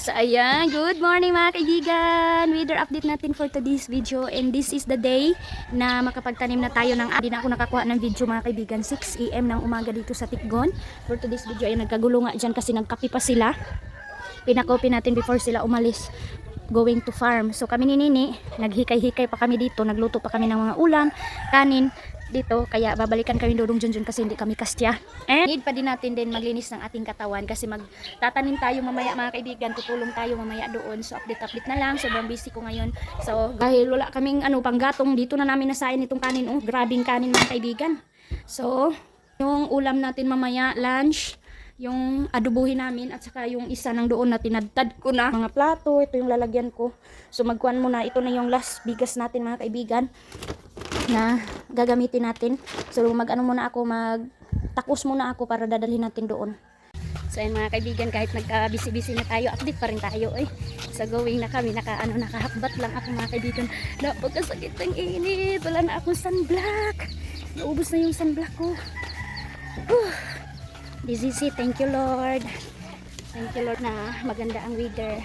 So ayan, good morning mga kaibigan. Weather update natin for today's video, and this is the day na makapagtanim na tayo ng hindi na ako nakakuha ng video mga kaibigan. 6 AM ng umaga dito sa Tikgon. For today's video ay nagkagulo nga dyan kasi nagkapi pa sila. Pinakopy natin before sila umalis going to farm. So kami ni Nini, naghikay-hikay pa kami dito, nagluto pa kami ng mga ulam, kanin dito, kaya babalikan kami dudong Junjun kasi hindi kami kastya. And need pa din natin din maglinis ng ating katawan kasi magtatanim tayo mamaya mga kaibigan, tutulong tayo mamaya doon. So update na lang, sobrang busy ko ngayon. So dahil wala kaming panggatong, dito na namin nasain itong kanin. Oh, grabing kanin mga kaibigan. So yung ulam natin mamaya, lunch, yung adobuhin namin, at saka yung isa ng doon na tinadtad ko na mga plato, ito yung lalagyan ko. So magkuhan muna, ito na yung last bigas natin mga kaibigan na gagamitin natin. So muna ako, magtakos muna ako para dadalhin natin doon. So ayun mga kaibigan, kahit nagka-busy-busy na tayo, update pa rin tayo sa going na kami, nakahakbat lang ako mga kaibigan. Napagkasakit ng init, wala na akong sunblock, naubos na yung sunblock ko. This is it. Thank you Lord, thank you Lord na maganda ang weather.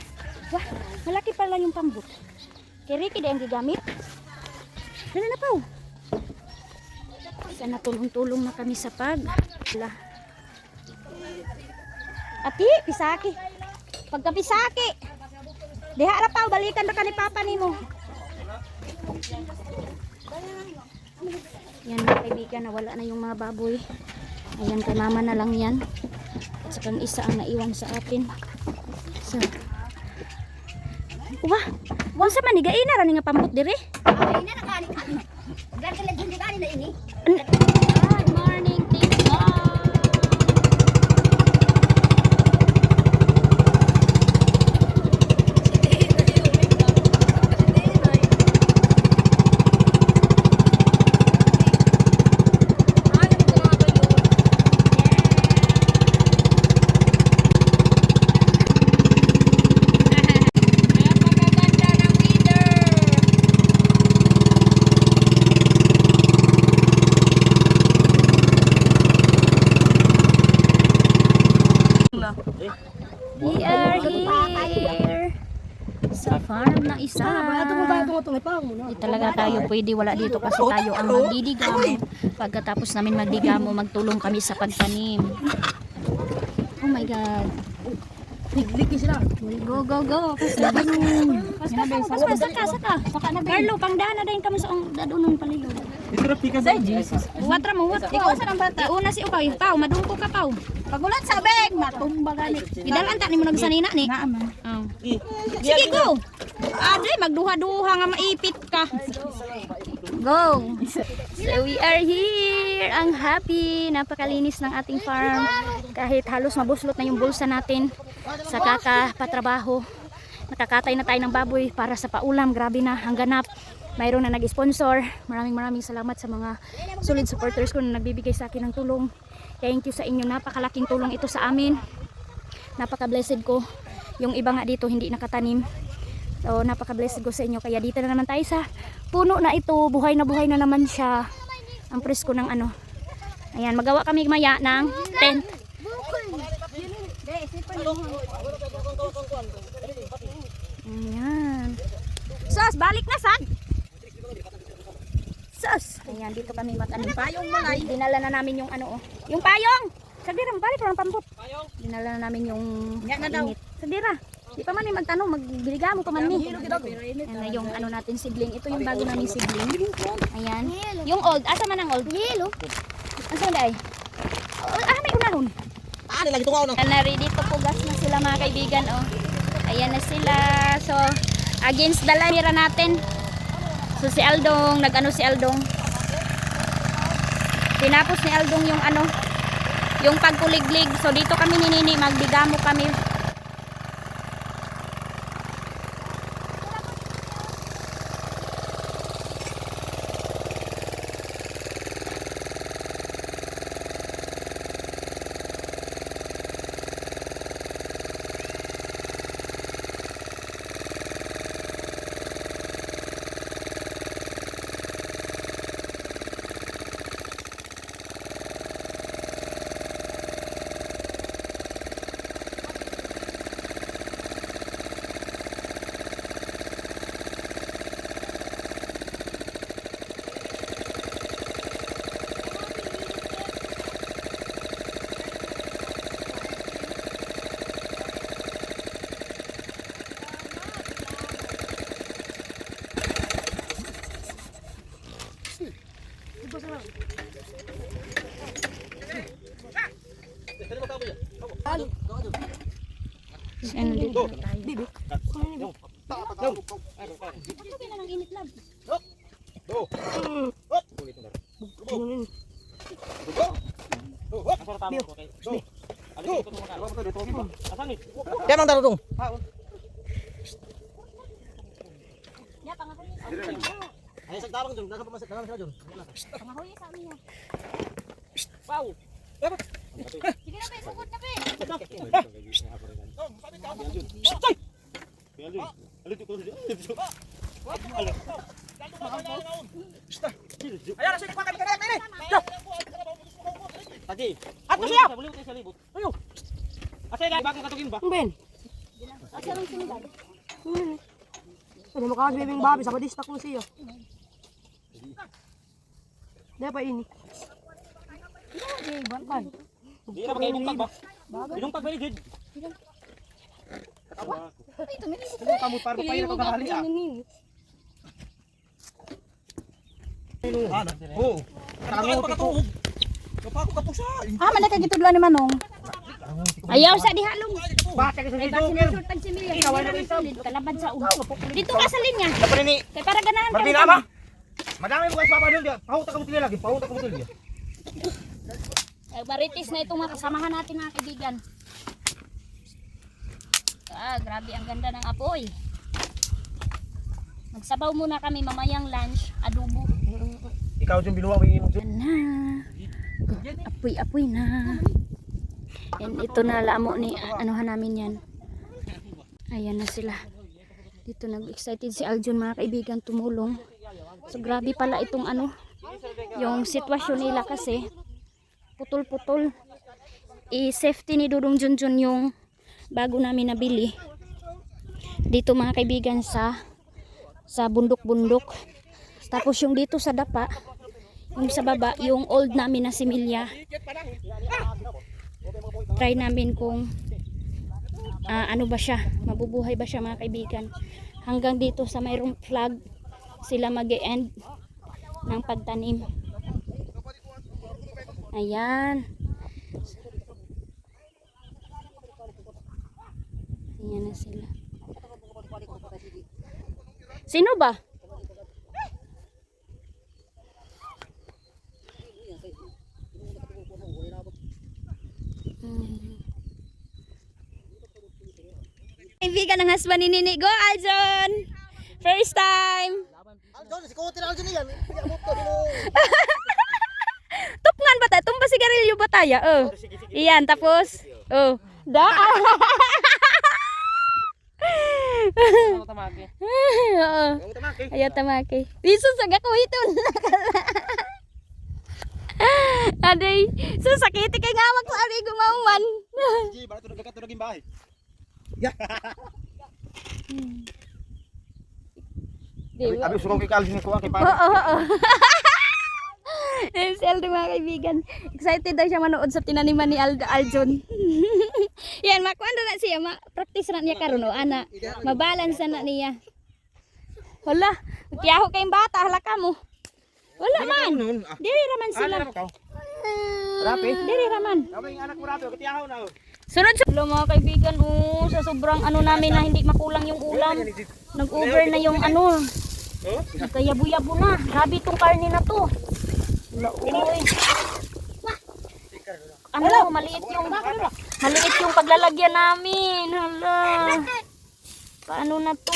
Wah, malaki pala yung pambut kay Ricky din ang gigamit. Dala na po. Sana tulong-tulong na kami sa Ati, pisaki. Pagka pisaki. Diha ra pa, balikan na ka ni Papa nimo. Yan mga kaibigan, nawala na yung mga baboy. Ayan, kay mama na lang yan. At saka isa ang naiwan sa atin. So, wah, wang sa manigain na rin nga pambut dire. Ini na kani. Ganda lang hindi kani na ini. Good morning, thank God. We are here sa farm na isa. Hindi talaga tayo pwede wala dito kasi tayo ang magdidigamo. Pagkatapos namin magdigamo, magtulong kami sa pagtanim. Oh my God. Go, go, go. Saka. Carlo, pangdaan na din kami sa dadunon paliyo. Watra mo. Ikaw sa bata. Una si Ukaw, Pau, madungko ka Pau. Pagulat sa beg, matumba gani. Idalan ta nimo nagsanina ni. Sige go. Ade magduha-duha nga maipit ka. Go. So we are here. Ang happy, napakalinis ng ating farm. Kahit halos mabuslot na yung bulsa natin sa kakapatrabaho. Nakakatay na tayo ng baboy para sa paulam. Grabe na ang ganap. Mayroon na nag-sponsor. Maraming salamat sa mga solid supporters ko na nagbibigay sa akin ng tulong. Thank you sa inyo. Napakalaking tulong ito sa amin. Napaka-blessed ko. Yung iba nga dito hindi nakatanim. So napaka-blessed ko sa inyo. Kaya dito na naman tayo sa puno na ito. Buhay na naman siya. Ang presko ng Ayan, magawa kami maya ng tent. Ayan. Sos, balik na sad. Sos. Ayan, dito kami matanim. Payong malay. Dinala na namin yung yung payong. Sagdira, balik lang pambot. Dinala na namin yung init. Sagdira. Di pa man ni magtanong, magbiliga mo pa man ni. Ayan, yung natin sibling. Ito yung bago namin sibling. Ayan. Yung old, asa man ang old? Yelo. Asa man day? May unahon. Lagi tungaw no. Na ready to pugas na sila mga kaibigan Ayan na sila. So against the line natin. So si Aldong, si Aldong. Tinapos ni Aldong yung yung pagkuliglig. So dito kami ni Nini, magdigamo kami. Balik na tayo. Bibi. Patuloy na ng init lab. Kaya mang darutong. Ya, pangahoy. Ay sa tabang dun, nasa pamasak na sila dun. Pangahoy sa amin yan. Wow. Sige na, be. Sukot na, be. Ayan, sige pa kami kanina ini. Tadi. Ato siya. Boleh tayo sa libot. Ayo. Asa dai bakit katugin ba? Ben. Asa lang sinugad. Ano mo ka bibing babi sa badista ko siya. Dai pa ini. Okay, bangkay. Di na magay bungkag ba? Binungkag ba ni Jed? Ay, tumili. Kamot para pa ito kahali ah. Oo. Kanang pagkatuog. Kapako kapusa. Ah, man nakagitudlo ni Manong. Ayaw sa dihalong. Bata ka sa Ay, dito. basi na sultan si Milya. Ikaw na sulid. Kalabad sa ulo. Dito ka sa linya. Dapat ni Kaya para ganahan Martin ama. Madami mo sa papa dia. Pauta ka mo lagi. Pauta ka mo dia. Ay, baritis na itong mga kasamahan natin mga kaibigan. Ah, grabe ang ganda ng apoy. Magsabaw muna kami mamayang lunch, adobo. Ikaw yung binuwa mo yung Yan na. Apoy-apoy na. And ito na lamo ni anuhan namin yan. Ayan na sila. Dito nag-excited si Aljun mga kaibigan tumulong. So grabe pala itong ano, yung sitwasyon nila kasi putol-putol. I-safety ni Dudong Junjun yung bago namin nabili. Dito mga kaibigan sa bundok-bundok. Tapos yung dito sa dapa, yung sa baba, yung old namin na similya. Try namin kung ano ba siya, mabubuhay ba siya mga kaibigan. Hanggang dito sa mayroong flag, sila mag-e-end ng pagtanim. Ayan. Ayan na sila. Sino ba? Kaibigan ng husband ni Nini. Go, Aljon! First time! Aljon, si Kote na Aljon yan. Tupngan ba tayo? Tumba sigarilyo ba tayo? Oh. Iyan, tapos? Oh. Da! Ano tamake? Oo. Ang tamake. Ayaw tamake. Isus, agak ko ito. Aday, susakiti kay nga magsari gumauman. Ji, bara tulog ka tulog bahay. Diba? Abi suko kay Alvin ko kay Oo, oo. Sel mga kaibigan. Excited daw siya manood sa tinaniman ni Aljon. Yan, makuan na siya. Practice na niya karon o ana. Mabalance na niya. Hala, tiyaho kayong bata, halaka mo. Wala man. Diri raman sila. Rapi. Diri raman. Kamay anak mo rapi, katiyahaw na. Sunod sa mga kaibigan, sa sobrang ano namin na hindi makulang yung ulam. Nag-over na yung ano. Nagkayabo-yabo na. Grabe itong karne na to. Uy. Ano, maliit yung paglalagyan namin. Hala. Paano na to?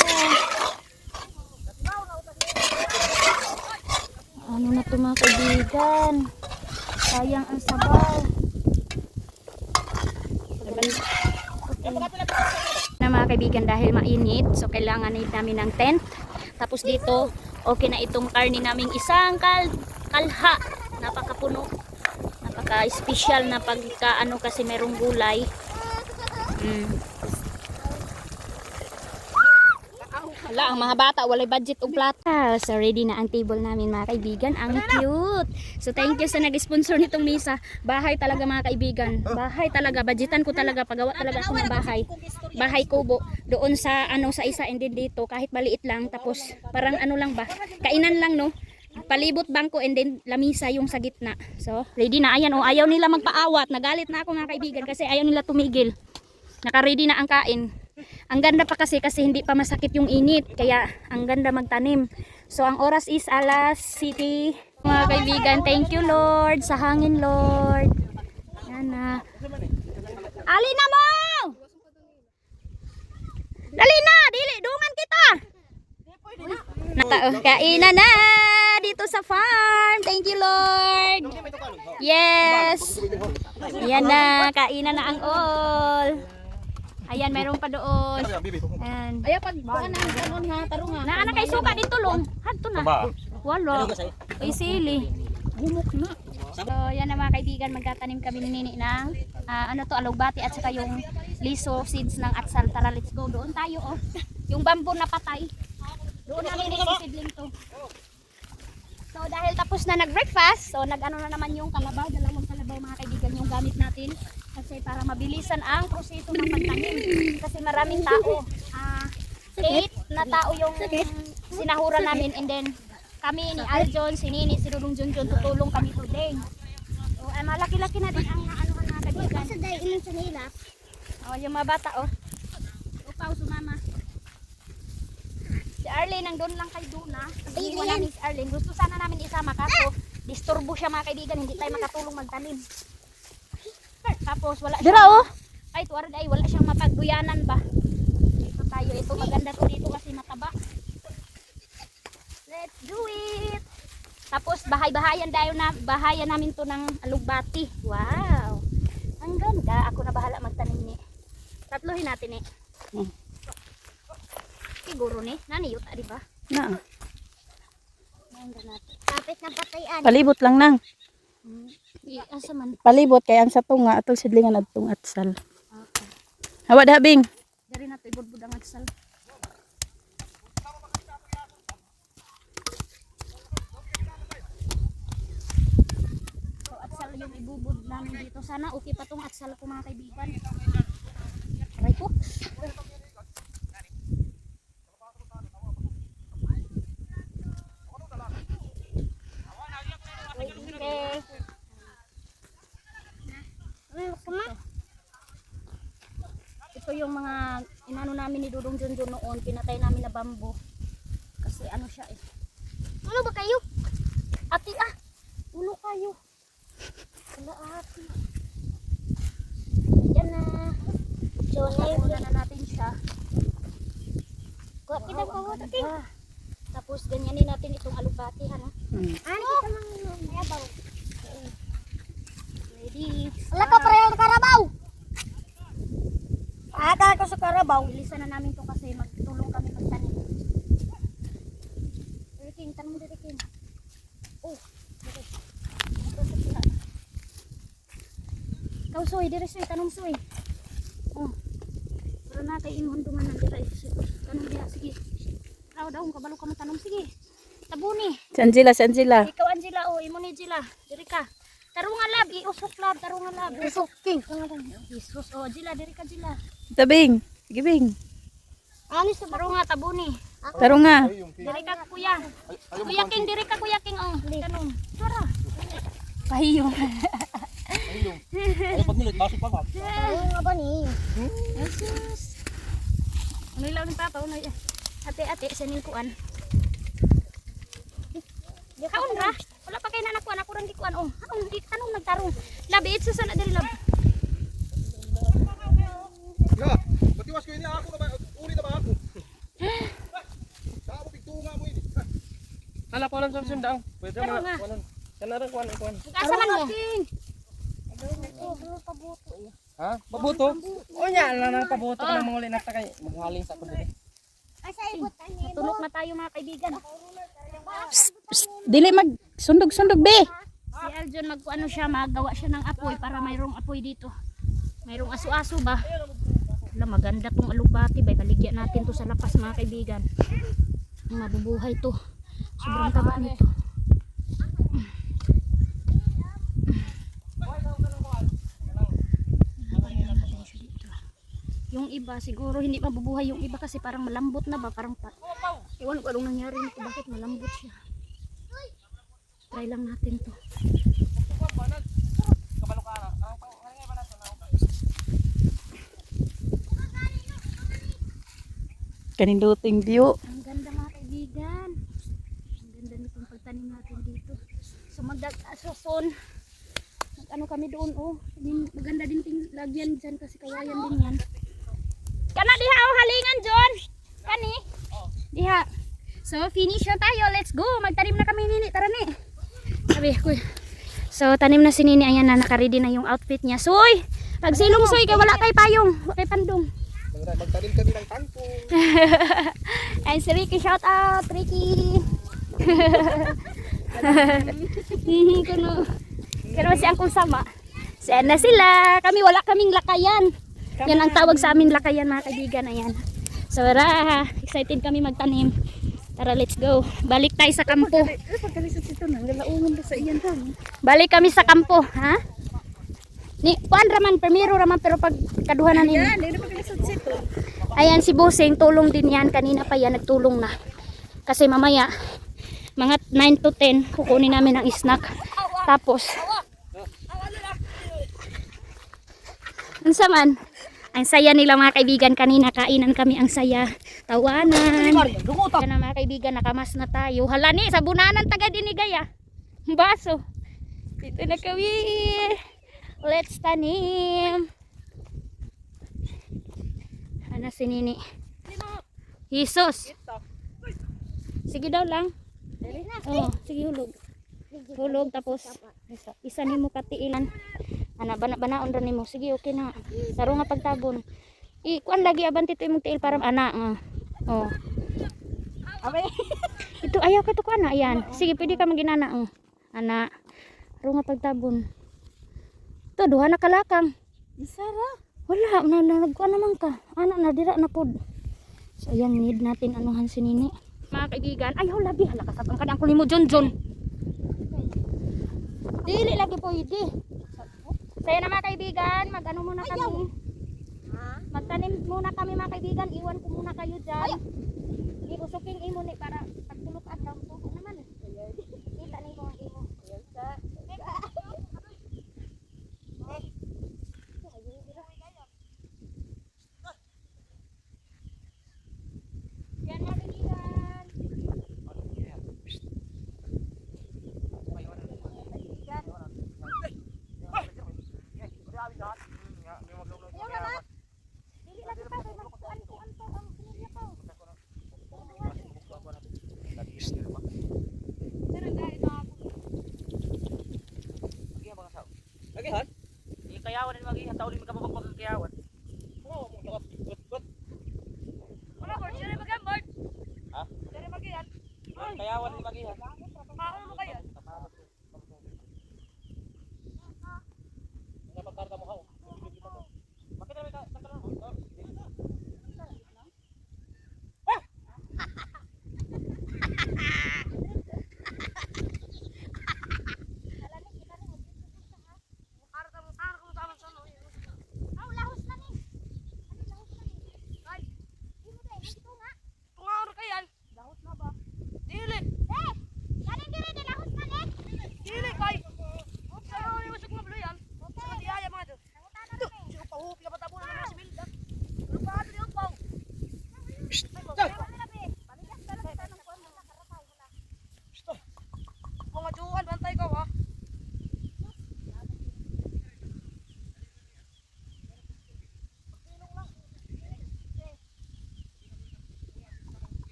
Ano na to mga kaibigan? Sayang ang sabaw. Na mga kaibigan, dahil mainit, so kailangan need namin ng tent. Tapos dito, okay na itong karne naming isang kalha. Napakapuno. Napaka-special na pagka ano kasi merong gulay. Wala, ang mga bata, walay budget o plata. So ready na ang table namin mga kaibigan. Ang cute. So thank you sa nag-sponsor nitong misa. Bahay talaga mga kaibigan. Bahay talaga. Budgetan ko talaga. Pagawa talaga ako ng bahay. Bahay kubo. Doon sa ano sa isa and then dito. Kahit maliit lang. Tapos parang ano lang ba. Kainan lang no. Palibot bangko and then lamisa yung sa gitna. So ready na. Ayan oh. Ayaw nila magpaawat. Nagalit na ako mga kaibigan kasi ayaw nila tumigil. Naka-ready na ang kain. Ang ganda pa kasi hindi pa masakit yung init. Kaya ang ganda magtanim. So ang oras is alas city. Mga kaibigan, thank you Lord sa hangin Lord. Yan na. Ali na mo! Dali na! Dili! Dungan kita! Kainan na! Dito sa farm! Thank you Lord! Yes! Ayan na! Kainan na ang all! Ayan, meron pa doon. Ayan. Ayaw pag baka na kanon ha, tarong ha. Naana kay suka dito long. Hadto na. Wala. Ay sili. Gumok na. So, yan na mga kaibigan, magtatanim kami ni Nini ng ano to, alugbati at saka yung liso seeds ng atsal. Tara, let's go. Doon tayo oh. Yung bamboo na patay. Doon namin seedling to. So, dahil tapos na nag-breakfast, so nag-ano na naman yung kalabaw, dalawang kalabaw mga kaibigan yung gamit natin. Kasi para mabilisan ang proseso ng pagtanim. Kasi maraming tao. 8 na tao yung sinahura namin and then kami ni Aljon, si Nini, si Rulong Junjun, tutulong kami today. So, malaki-laki na din ang anuhan na kaibigan. Sa day inon sa nila. Oh, yung mga bata, oh. Upaw, sumama. Si Arlene, nang doon lang kay Duna. Kasi wala ni si Arlene. Gusto sana namin isama kaso disturbo siya mga kaibigan. Hindi tayo makatulong magtanim. Tapos wala siya. oh. Ay, tuwara ay wala siyang mapagduyanan ba. Ito tayo. Ito maganda to dito kasi mataba. Let's do it! Tapos bahayan namin to ng alugbati. Wow! Ang ganda. Ako na bahala magtanim ni. Tatlohin natin eh. Siguro ni. Naniyot, di ba? Na. Kapit ng patayan. Palibot lang nang. Asa man. Palibot kay ang sa tunga atong sidlingan adtong atsal. Okay. Hawa dabing. Dari na to ibudbud ang atsal. So atsal yung ibubud namin dito. Sana okay pa tong atsal ko mga kaibigan. Aray ko. Ito yung mga inano namin ni Dudong Junjun noon, pinatay namin na bamboo. Kasi ano siya eh. Ano ba kayo? Ati ah! Uno kayo. Wala ati. Yan na. Una na natin siya. Kuha kita ko Ang ta ganda. Tapos ganyanin natin itong alugbati ha. Ano kita mang mayabaw. Ready. Wala ka pareho ng karabaw. Ata ko sa karabaw. Bilisan na namin to kasi magtulong kami magtanim. King, tanong mo dito King. Oh, ikaw soy, dire soy, tanong soy. Oh, para na kay imong dumanan dira. Tanong dira, sige. Raw daw, kabalo ka mo tanong, sige. Tabuni. Si Angela. Ikaw Angela, oh, imo ni Angela. Diri ka. Tarungan lab, iusok lab, tarungan lab. Usok king. Jesus, oh, Angela, diri ka Angela. Tabing. Sige bing. Ano sa Tarunga, tabuni. Taro nga. Diri ka kuya. Kuya King, diri ka kuya King, oh. Tanong. Tara. Pahiyo. Ay, pag nilit, baso pa ba? Ano nga ba ni? Jesus. Ano ilaw ng papa? Ano ate, siningkuan. Kaon ra? Wala pa kayo na nakuan. Ako rin gikuan. Oh, kaon, di tanong nagtarong. Labi, it's sana diri lab. Ya, patiwas ko ini ako na ba? Uli na ba ako? Saan mo pigtunga mo ini? Hala pa lang sa sundang. Pwede Taro nga. Kanara kuan. Asa man mo? Ha? Pabuto? O nya lang nang pabuto ng mga uli nagtakay. Maghaling sa ko diri. Asa ibot ani? Tunok na tayo mga kaibigan. Dili mag sundog be. Si Aljon magkuano siya, magawa siya ng apoy para mayroong apoy dito. Mayroong aso-aso ba? Wala, maganda tong alugbati ba? Baligyan natin to sa lapas mga kaibigan. Mabubuhay to. Sobrang taba nito. Yung iba siguro hindi mabubuhay yung iba kasi parang malambot na ba? Parang iwan ko anong nangyari nito. Bakit malambot siya? Try lang natin to. Kaninduting view. Ang ganda mga kaibigan. Ang ganda nitong pagtanim natin dito. So magdagason. Ano kami doon oh. Maganda din ting lagyan dyan kasi kawayan din yan. Kana diha oh halingan John. Kani? Diha. So finish na tayo. Let's go. Magtanim na kami nini. Tara ni. Sabi ko. So tanim na si Nini. Ayan na naka-ready na yung outfit niya. Soy! Pagsilong soy kay wala kay payong. Wala kay pandong. Magtanim kami ng tangko. And si Ricky, shout out, Ricky. Kano si Angkong Sama. Saan na sila? Kami wala kaming lakayan. Yan ang tawag sa amin lakayan mga kaibigan. Ayan. So excited kami magtanim. Tara, let's go. Balik tayo sa kampo. Balik kami sa kampo, ha? Ni kuan raman primero raman pero pag kaduhanan ni. Ayan si Boseng tulong din yan kanina pa yan nagtulong na. Kasi mamaya mga 9 to 10 kukunin namin ang snack. Tapos unsa man ang saya nila mga kaibigan kanina kainan kami ang saya tawanan. Yan na mga kaibigan nakamas na tayo. Hala ni sa bunanan taga dinigaya. Baso. Dito na kami. Let's tanim. Ano si Nini? Jesus. Sige daw lang. Oh, sige hulog. Hulog tapos isa nimo katiilan. Ana bana-banaon ra nimo. Sige okay na. Saro nga pagtabon. Kuan lagi abanti to imong tiil para ana. Oh. Ito ayaw ka to kana ayan. Sige pwede ka maginana. Ana. Saro nga pagtabon. Ito, duha na kalakang. Isara. Wala, nagkuhan naman ka. Anak na, dira na pod. So, ayan, need natin anuhan si Nini. Mga kaibigan, ay, labi, halakasap ang kadang kunin mo, John. Dili lagi po, hindi. Saya na mga kaibigan, mag-ano muna kami. Magtanim muna kami mga kaibigan. Iwan ko muna kayo dyan. Iusuking imo ni para pagtulog at daw. Tuko naman. Kita ni mo ang imo. Yan mga kaibigan. Dili lagi pa kay magkuan to ang sinilya ko. Lagi han? Ikayawan ni magi taon ni magkababag kayawan. Oh, mo gut. Wala ko, dire magambard. Ha? Dire magian. Kayawan ni magi han. Paano mo kayo? Napagkarta mo ha. Bakit na ka tangkalan mo?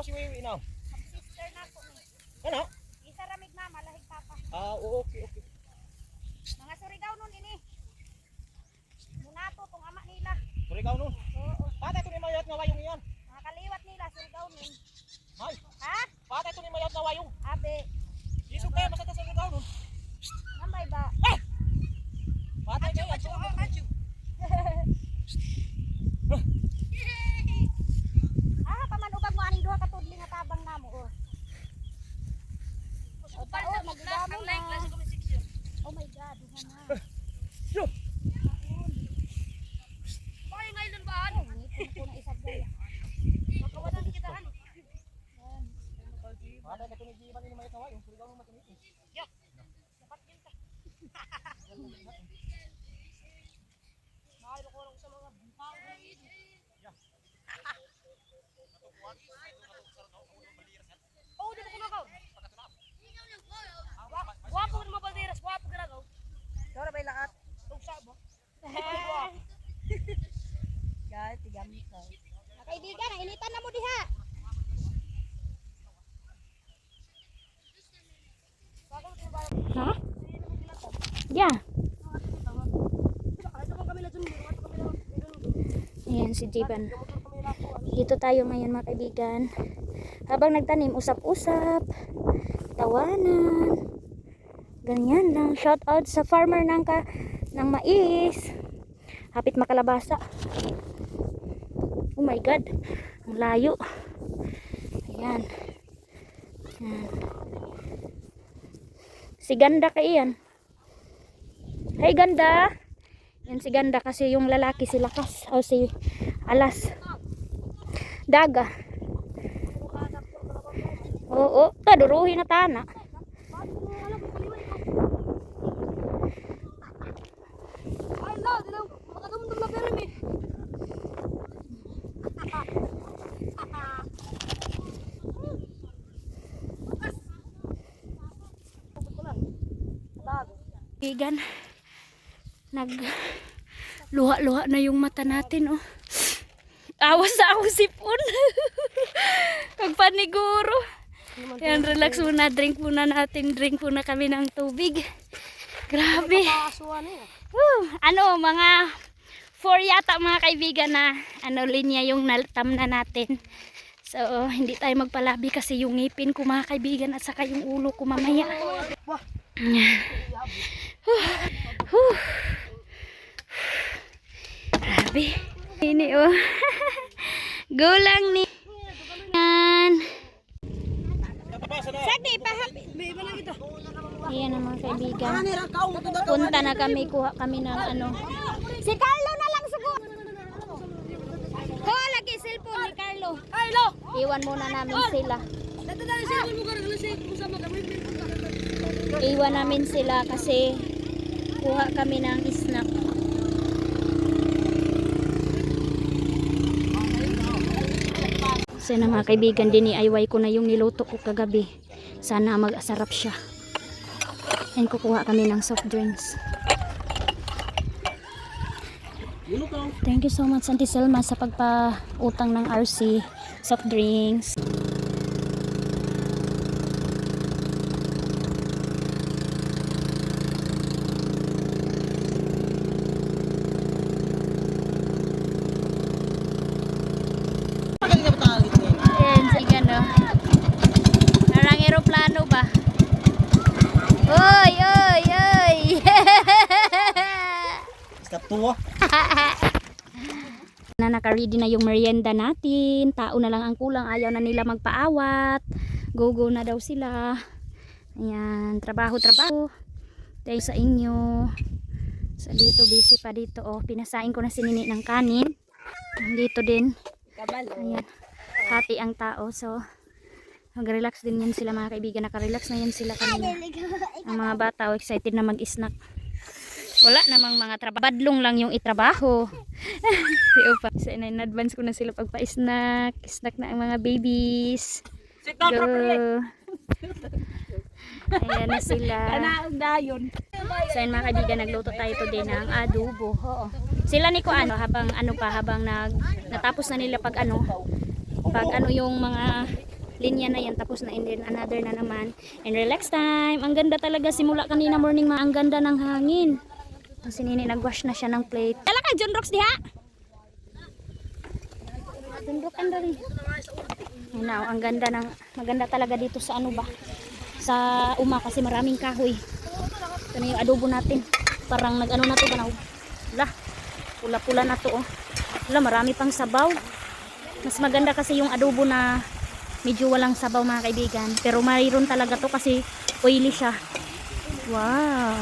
mo si Wiwi na? Sister na ko. Ano? Isa ramig mama, lahig papa. Okay. Mga Surigao nun ini. Munato tong ama nila. Surigao nun. Oo. Patay ito ni mayat nga wayong iyan. Mga kaliwat nila Surigao nun. Hay, Ha? patay ito ni mayat nga wayong. Abe. Iso kayo, masata sa Surigao nun. Namay ba? Patay kayo. Paman ubag mo aning duha ka tudli nga tabang namo. Magdamo na. Oh my God, duha na. Yo. Ay, ngayon ba? Ngipon ko na isang gaya. Makawalan kita ano? Patay ito ni Jiban ni mayat nga wayong. Surigao nun matunit. Yo. Dapat kita. Mahal ko lang sa mga bungkaw. Oh, di ba kumakaw? Wapo na mabalderas, wapo ka lang. Ikaw na ba yung lakat? Tugsa ba? Guys, tigamit ka. Kaibigan, initan na mo diha. Ha? Yeah. Ayan si Jiban. Dito tayo ngayon mga kaibigan. Habang nagtanim, usap-usap, tawanan. Ganyan lang. Shout out sa farmer ng mais. Hapit makalabasa. Oh my God. Ang layo. Ayan. Ayan. Si Ganda kay iyan. Hey Ganda. Yan si Ganda kasi yung lalaki si Lakas o si Alas. Daga. Oo, taduruhin na tana. Ay, no, dilaw. Makadumdum na pero mi. Bigan. Luha-luha na yung mata natin, oh. Awas sa akong sipon. Kagpaniguro. Yan, relax muna. Drink muna natin. Drink muna kami ng tubig. Grabe. Ano, mga 4 yata mga kaibigan na linya yung naltam na natin. So, hindi tayo magpalabi kasi yung ngipin ko mga kaibigan at saka yung ulo ko mamaya. Grabe. Ini oh. Gulang ni. Yan. Sagdi pa happy. Ayan ang mga kaibigan. Punta na kami, kuha kami ng ano. Si Carlo na lang siguro. Ko lagi cellphone ni Carlo. Carlo. Iwan muna namin sila. Dadali sa mo karon sa usama kami. Iwan namin sila kasi kuha kami ng snack. Kasi na mga kaibigan, diniayway ko na yung niluto ko kagabi. Sana mag-asarap siya. And kukuha kami ng soft drinks. Thank you so much Auntie Selma sa pagpautang ng RC soft drinks. Ayan, sige no. Parang aeroplano ba? Oy, oy, oy. Stop tuwa. Na naka-ready na yung merienda natin. Tao na lang ang kulang. Ayaw na nila magpaawat. Go-go na daw sila. Ayan, trabaho. Tayo sa inyo. So dito, busy pa dito. Oh, pinasain ko na si Nini ng kanin. Dito din. Ayan. Hati ang tao. So, mag-relax din yan sila mga kaibigan. Naka-relax na yan sila kanina. Ang mga bata, oh, excited na mag-snack. Wala namang mga trabaho. Badlong lang yung itrabaho. So, in-advance ko na sila pagpa-snack. Snack na ang mga babies. Go. Ayan na sila. So, yun mga kaibigan, nagluto tayo today ng adobo. Oo. Sila ni ko habang natapos na nila pag yung mga linya na yan, tapos na, and then another na naman. And relax time. Ang ganda talaga simula kanina morning, ang ganda ng hangin. Si Nini nagwash na siya ng plate. Tala ka, John Rocks diha. John Rocks ang dali. Now, ang ganda ng, maganda talaga dito sa ano ba? Sa uma kasi maraming kahoy. Ito na yung adobo natin. Parang nag-ano na ito ba na? Wala. Pula-pula na to oh. Wala, marami pang sabaw. Mas maganda kasi yung adobo na medyo walang sabaw mga kaibigan. Pero mayroon talaga to kasi oily siya. Wow.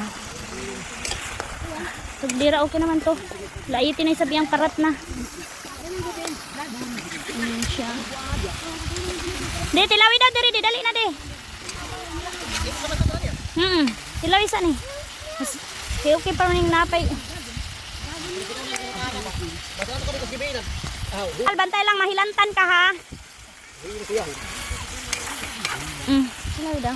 Tugdira okay naman to. Laitin ay sabi ang karat na. Ayan siya. Di, tilawi daw diri, di, dali na di. Tilawi sa ni. Okay pa rin napay. Bantay lang, mahilantan ka ha. Tilawi daw.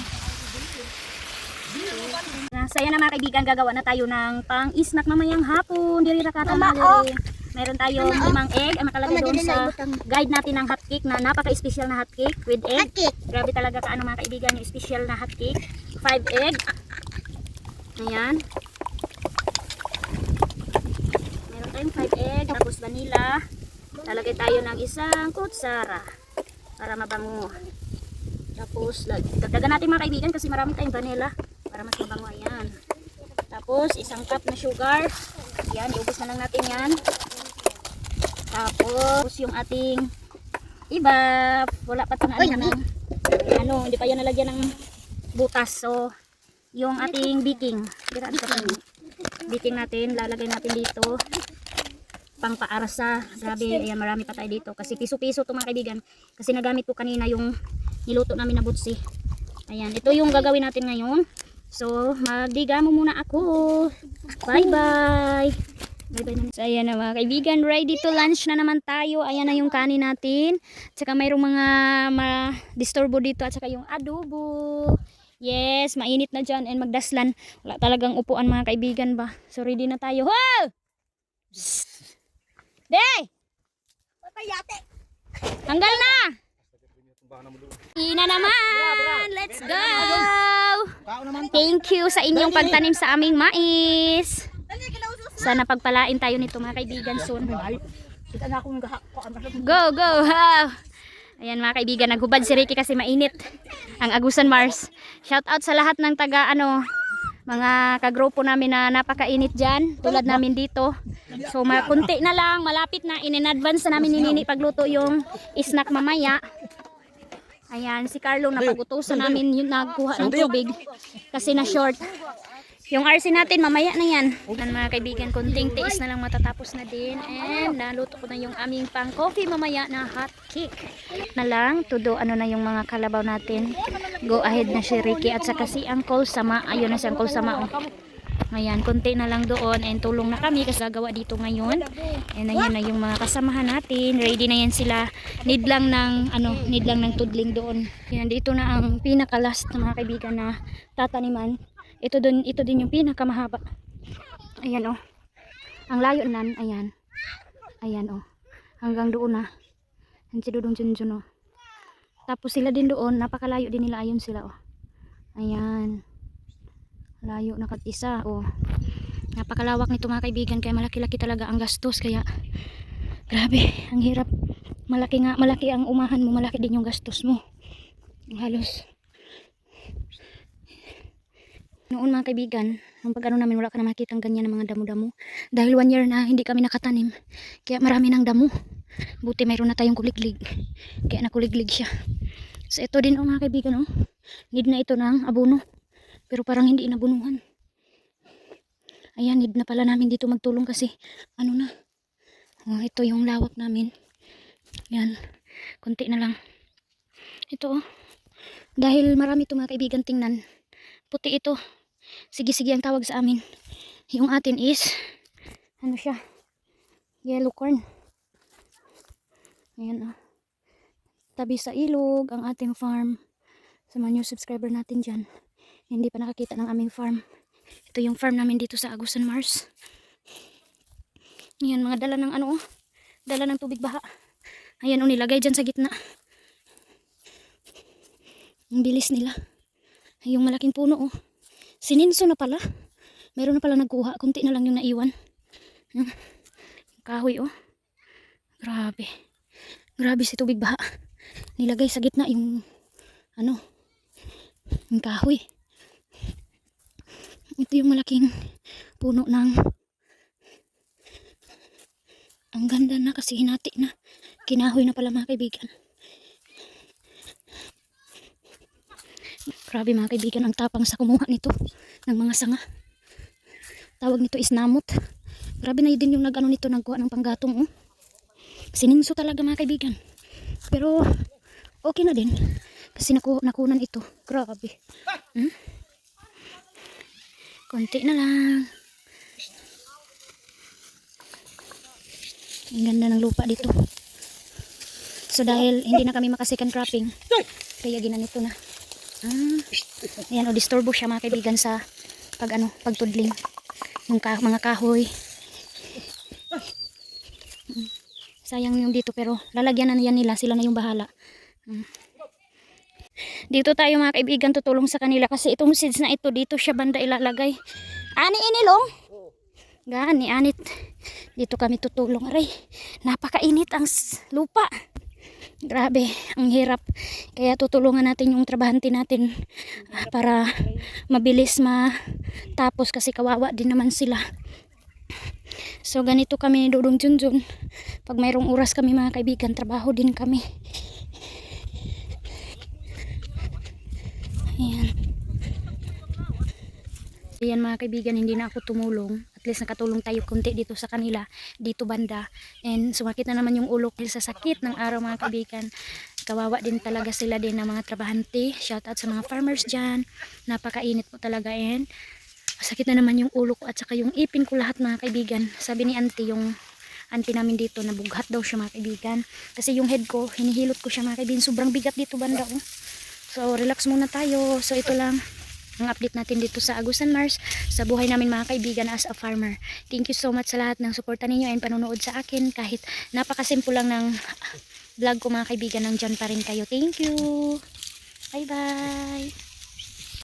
Saya na mga kaibigan, gagawa na tayo ng pang-snack mamayang hapon. Diri rakata na diri. Meron tayong 5 egg ay makalagay doon sa guide natin ng hotcake na napaka-special na hotcake with egg. Grabe talaga kaano mga kaibigan yung special na hotcake. 5 egg. Ayan. Meron tayong 5 egg, tapos vanilla. Lalagay tayo ng isang kutsara para mabango. Tapos dagdagan natin mga kaibigan kasi marami tayong vanilla para mas mabango. Ayan. Tapos isang cup na sugar. Ayan, iubos na lang natin yan. Tapos yung ating iba, wala pa ito na ano, hindi pa yan nalagyan ng butas. So yung ating baking, baking natin, lalagay natin dito pang paarsa. Grabe, ayan, marami pa tayo dito kasi piso-piso ito mga kaibigan kasi nagamit ko kanina yung niluto namin na butsi. Ayan, ito yung gagawin natin ngayon. So magdiga mo muna ako. Bye bye. So ayan na mga kaibigan, ready to lunch na naman tayo. Ayan na yung kanin natin. Tsaka mayroong mga ma-disturbo dito at saka yung adobo. Yes, mainit na dyan and magdaslan. Wala talagang upuan mga kaibigan ba. So ready na tayo. Ho! Dey! Tanggal na! Ina naman! Let's go! Thank you sa inyong pagtanim sa aming mais. Sana pagpalain tayo nito mga kaibigan soon. Go, go! Wow. Ayan mga kaibigan, naghubad si Ricky kasi mainit ang Agusan Mars. Shout out sa lahat ng taga mga kagrupo namin na napakainit dyan tulad namin dito. So kunti na lang, malapit na, in advance na namin Nini pagluto yung snack mamaya. Ayan, si Carlo napagutusan namin yung nagkuha ng tubig kasi na short. Yung RC natin mamaya na yan. Mga kaibigan, kunting tiis na lang matatapos na din. And naluto ko na yung aming pang coffee mamaya na hot cake. Na lang, todo ano na yung mga kalabaw natin. Go ahead na si Ricky at saka si Uncle Sama. Ayun na si Uncle Sama. Oh. Ayan, kunti na lang doon. And tulong na kami kasi gagawa dito ngayon. And ayan na yung mga kasamahan natin. Ready na yan sila. Need lang ng tudling doon. Yan, dito na ang pinaka-last na mga kaibigan na tataniman. Ito din yung pinakamahaba. Ayan oh. Ang layo nan, ayan. Ayan oh. Hanggang doon na. Ang sidudong junjun oh. Tapos sila din doon, napakalayo din nila, ayun sila oh. Ayan. Layo na isa oh. Napakalawak nito mga kaibigan, kaya malaki-laki talaga ang gastos, kaya grabe, ang hirap. Malaki ang umahan mo, malaki din yung gastos mo. Halos noon mga kaibigan, nung pag namin wala ka na makitang ganyan ng mga damo-damo. Dahil 1 year na hindi kami nakatanim. Kaya marami ng damo. Buti mayroon na tayong kuliglig. Kaya nakuliglig siya. So ito din oh mga kaibigan oh. Need na ito ng abono. Pero parang hindi inabunuhan. Ayan, need na pala namin dito magtulong kasi ano na. Oh, ito yung lawak namin. Yan. Kunti na lang. Ito oh. Dahil marami ito mga kaibigan, tingnan. Puti ito. Sige-sige ang tawag sa amin. Yung atin is ano siya? Yellow corn. Ayan oh. Tabi sa ilog ang ating farm. Sa mga new subscriber natin dyan, hindi pa nakakita ng aming farm. Ito yung farm namin dito sa Agusan Mars. Ayan, mga dala ng ano oh. Dala ng tubig baha. Ayan oh, nilagay dyan sa gitna. Ang bilis nila. Yung malaking puno oh. Sininso na pala. Meron na pala nagkuha. Kunti na lang yung naiwan. Yung kahoy oh. Grabe. Grabe si tubig baha. Nilagay sa gitna yung ano. Yung kahoy. Ito yung malaking puno ng ang ganda na kasi hinati na. Kinahoy na pala mga kaibigan. Grabe mga kaibigan ang tapang sa kumuha nito ng mga sanga. Tawag nito is namot. Grabe na din yung nag-ano nito nagkuha ng panggatong. Oh. Sininso talaga mga kaibigan. Pero okay na din. Kasi nakunan ito. Grabe. Konti na lang. Ang ganda ng lupa dito. So dahil hindi na kami makasikan cropping, kaya ginanito na. Ayan o, disturbo siya mga kaibigan sa pagtudling. Yung mga kahoy. Sayang yung dito pero lalagyan na yan nila. Sila na yung bahala. Dito tayo mga kaibigan tutulong sa kanila kasi itong seeds na ito dito siya banda ilalagay. Ani inilong? Gani anit. Dito kami tutulong. Aray, napakainit ang lupa. Grabe, ang hirap. Kaya tutulungan natin yung trabahante natin para mabilis matapos kasi kawawa din naman sila. So ganito kami Dudong Junjun. Pag mayroong oras kami mga kaibigan, trabaho din kami. Ayan. Ayan mga kaibigan, hindi na ako tumulong. At least nakatulong tayo konti dito sa kanila, dito banda. And sumakit na naman yung ulo dahil sa sakit ng araw mga kaibigan. Kawawa din talaga sila din ng mga trabahante. Shout out sa mga farmers dyan. Napakainit po talaga and sakit na naman yung ulo ko at saka yung ipin ko lahat mga kaibigan. Sabi ni auntie, yung auntie namin dito, nabughat daw siya mga kaibigan. Kasi yung head ko, hinihilot ko siya mga kaibigan. Sobrang bigat dito banda ko. So relax muna tayo. So ito lang ang update natin dito sa Agusan Mars sa buhay namin mga kaibigan as a farmer. Thank you so much sa lahat ng suporta ninyo and panonood sa akin kahit napakasimple lang ng vlog ko mga kaibigan, nandyan pa rin kayo. Thank you. Bye bye.